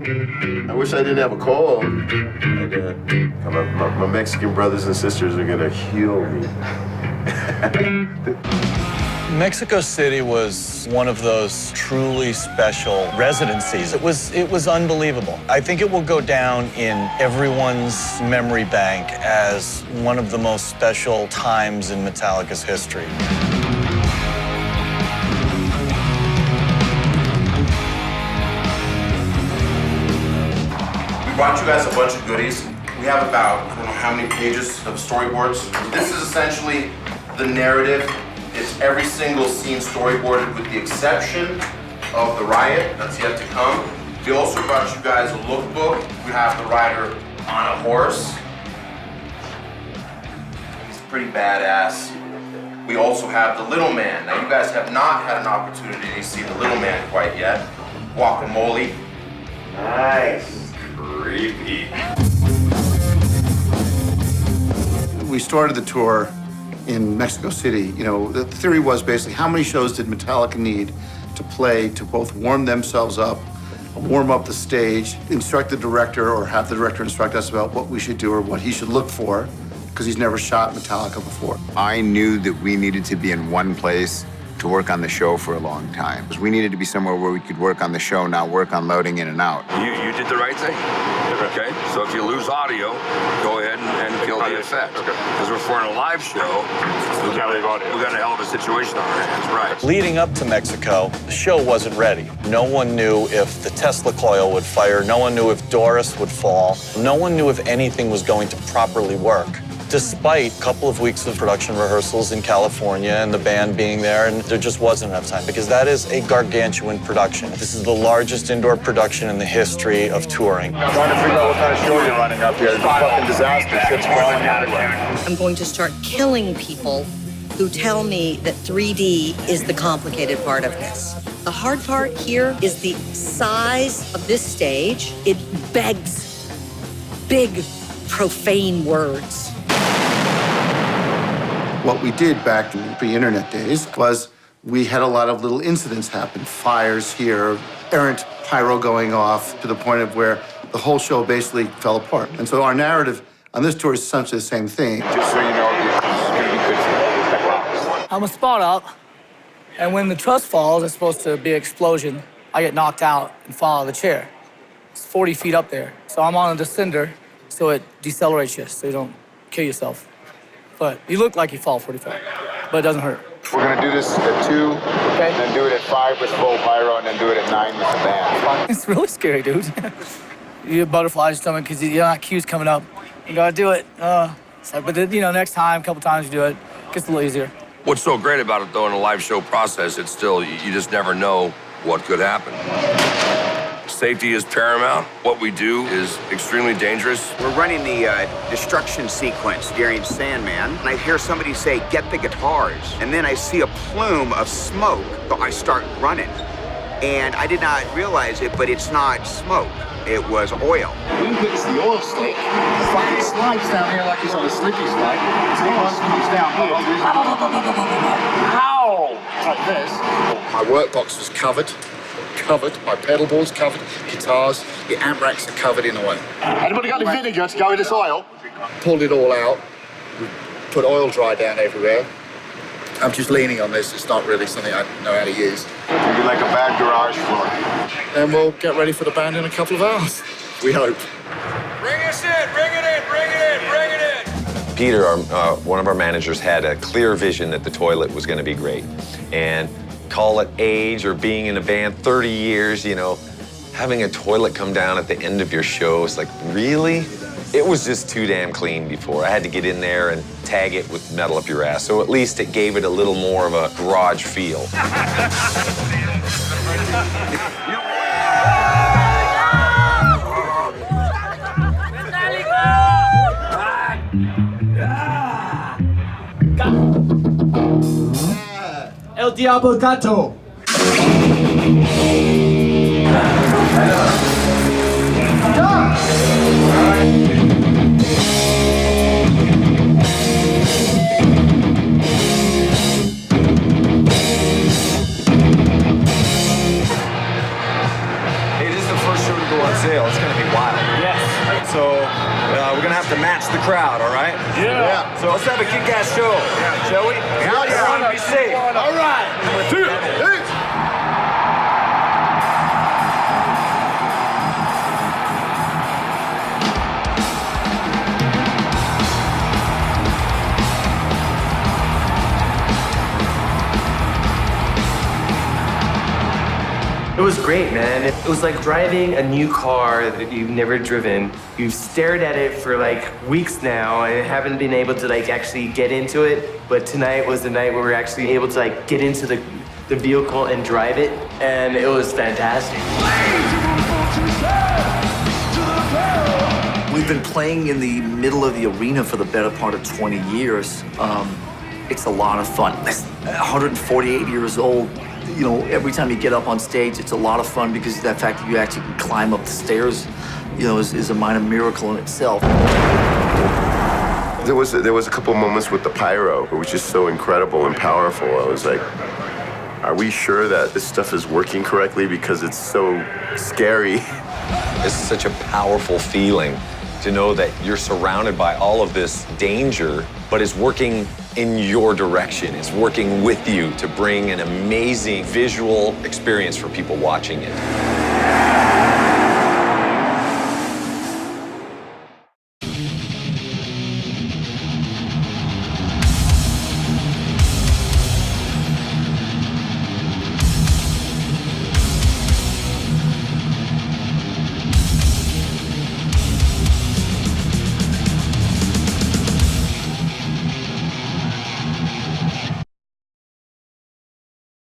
I wish I didn't have a cold. My Mexican brothers and sisters are gonna heal me. Mexico City was one of those truly special residencies. It was unbelievable. I think it will go down in everyone's memory bank as one of the most special times in Metallica's history. We brought you guys a bunch of goodies. We have about, I don't know how many pages of storyboards. This is essentially the narrative. It's every single scene storyboarded with the exception of the riot that's yet to come. We also brought you guys a lookbook. We have the rider on a horse. He's pretty badass. We also have the little man. Now you guys have not had an opportunity to see the little man quite yet. Guacamole. Nice. Creepy. We started the tour in Mexico City. You know, the theory was basically how many shows did Metallica need to play to both warm themselves up, warm up the stage, instruct the director or have the director instruct us about what we should do or what he should look for, because he's never shot Metallica before. I knew that we needed to be in one place to work on the show for a long time. We needed to be somewhere where we could work on the show, not work on loading in and out. You did the right thing. Okay, so if you lose audio, go ahead and kill the effect. Because we're for a live show, we got a hell of a situation on our hands, right? Leading up to Mexico, the show wasn't ready. No one knew if the Tesla coil would fire. No one knew if Doris would fall. No one knew if anything was going to properly work. Despite a couple of weeks of production rehearsals in California and the band being there, and there just wasn't enough time because that is a gargantuan production. This is the largest indoor production in the history of touring. I'm trying to figure out what kind of show you're running up here. It's a fucking disaster. Shit's falling everywhere. I'm going to start killing people who tell me that 3D is the complicated part of this. The hard part here is the size of this stage. It begs big, profane words. What we did back in the pre-internet days was we had a lot of little incidents happen. Fires here, errant pyro going off to the point of where the whole show basically fell apart. And so our narrative on this tour is essentially the same thing. Just so you know, this is gonna be good for I'm a spot up, and when the truss falls, it's supposed to be an explosion. I get knocked out and fall out of the chair. It's 40 feet up there. So I'm on a descender, so it decelerates you, so you don't kill yourself. But you look like you fall 45, but it doesn't hurt. We're gonna do this at 2, okay, and then do it at 5 with full pyro, and then do it at 9 with the band. It's really scary, dude. You get butterflies in your stomach because you got cues coming up. You gotta do it. It's like, but then, you know, next time, a couple times you do it, it gets a little easier. What's so great about it, though, in a live show process, it's still, you just never know what could happen. Safety is paramount. What we do is extremely dangerous. We're running the destruction sequence during Sandman, and I hear somebody say, "Get the guitars." And then I see a plume of smoke, so I start running. And I did not realize it, but it's not smoke. It was oil. Who hits the oil slick? It fucking slides down here like he's on a slicky slide. So he comes down here. Ow! Like this. My workbox was covered. My pedal board's covered, guitars, the amp racks are covered in oil. Anybody got any vinegar to go with this oil? Pulled it all out. We put oil dry down everywhere. I'm just leaning on this. It's not really something I know how to use. It'll be like a bad garage floor. Then we'll get ready for the band in a couple of hours. We hope. Bring us in, bring it in, bring it in, bring it in. Peter, one of our managers, had a clear vision that the toilet was going to be great. And call it age or being in a band 30 years, you know, having a toilet come down at the end of your show, it's like, really? It was just too damn clean before. I had to get in there and tag it with metal up your ass. So at least it gave it a little more of a garage feel. El Diablo Gato. Hey, this is the first show to go on sale. It's gonna be wild. Yes. So we're gonna have to match the crowd, all right? Yeah. So let's have a kick-ass show, shall we? Hell yeah. Everyone be safe. All right. 2, 3. It was great, man. It was like driving a new car that you've never driven. You've stared at it for like weeks now and haven't been able to like actually get into it. But tonight was the night where we were actually able to like get into the vehicle and drive it. And it was fantastic. We've been playing in the middle of the arena for the better part of 20 years. It's a lot of fun. 148 years old. You know, every time you get up on stage, it's a lot of fun because that fact that you actually can climb up the stairs, you know, is a minor miracle in itself. There was a couple moments with the pyro. It was just so incredible and powerful. I was like, are we sure that this stuff is working correctly? Because it's so scary. It's such a powerful feeling to know that you're surrounded by all of this danger, but it's working in your direction. It's working with you to bring an amazing visual experience for people watching it.